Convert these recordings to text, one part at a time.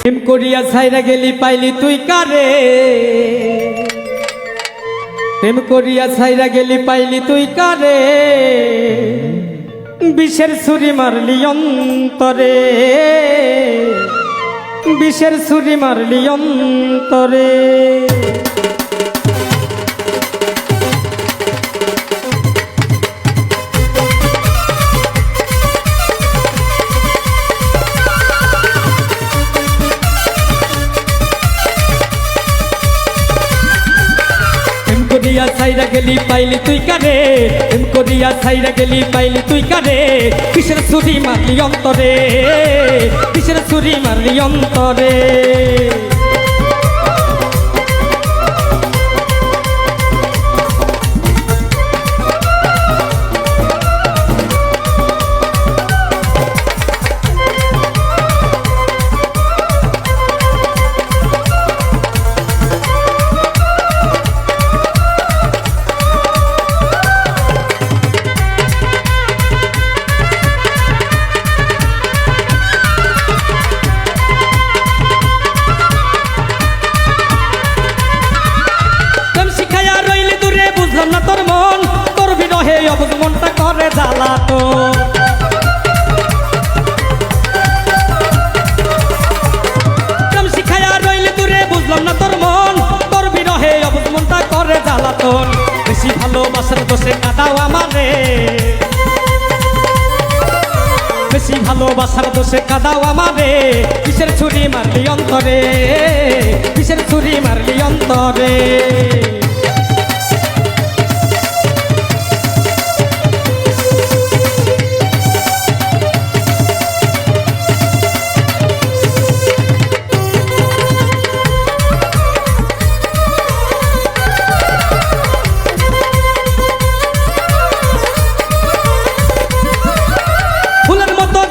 প্রেম করিয়া ছাইরা গেলি পাইলি তুই কারে, প্রেম করিয়া ছাইরা গেলি পাইলি তুই কারে, বিষের ছুরি মারলি অন্তরে, বিষের ছুরি মারলি অন্তরে। করিয়া ছাইরা গেলি পাইলি তুই কারে, প্রেম করিয়া ছাইরা গেলি পাইলি তুই কারে, কিসের ছুরি মারলি অন্তরে, কিসের ছুরি মারলি অন্তরে। না তোর মন, তোর বিরহে অবুঝ মনটা করে জ্বালাতো, প্রেম শিখাইয়া রইলি দূরে বুঝলাম না তোর মন, তোর বিরহে অবুঝ মনটা করে জ্বালাতন। বেশি ভালোবাসার দোষে কাঁদাও আমারে, বেশি ভালোবাসার দোষে কাঁদাও আমারে, কিসের ছুরি মারলি অন্তরে, কিসের ছুরি মারলি অন্তরে।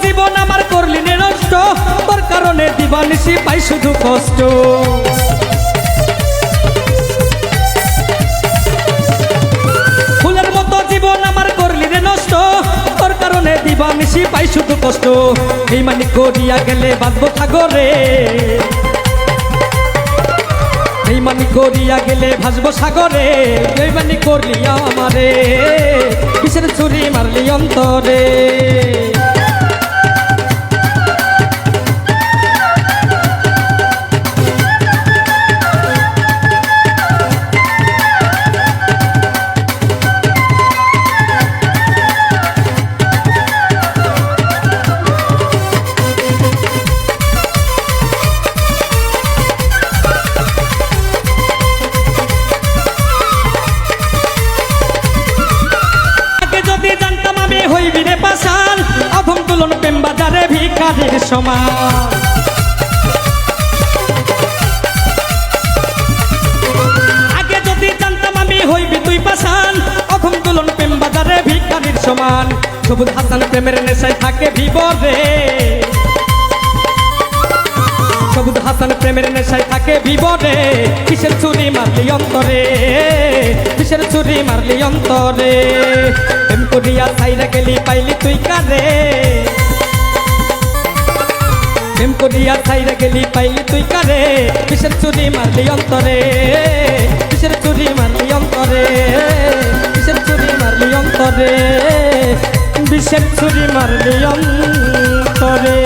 জীবন আমার করলি নে নষ্ট, তোর কারণে দিবানিশি পাই শুধু কষ্ট, ফুলের মতো জীবন আমার করলি রে নষ্ট, তোর কারণে দিবানিশি পাই শুধু কষ্ট। এই মানি করিয়া গেলে বাঁধবো সাগরে, এই মানি করিয়া গেলে ভাসবো সাগরে, এই মানি করলি আমারে, কিসের ছুরি মারলি অন্তরে। অধম তুলন প্রেম বাজারে ভিখারির সমান, আগে যদি জানতাম আমি হইবি তুই পাশান, অধম তুলন প্রেম বাজারে ভিখারির সমান। সবুজ হাসান প্রেমের নেশায় থাকে বিবরে, সবুজ হাসান প্রেমের নেশায় থাকে বিবরে, কিসের ছুরি মারলি অন্তরে, কিসের ছুরি মারলি অন্তরে। প্রেম করিয়া ছাইরা গেলি পাইলি তুই কারে, প্রেম করিয়া ছাইরা গেলি পাইলি তুই কারে, কিসের ছুরি মারলি অন্তরে, কিসের ছুরি মারলি অন্তরে, কিসের ছুরি মারলি অন্তরে, বিষের ছুরি মারলি অন্তরে।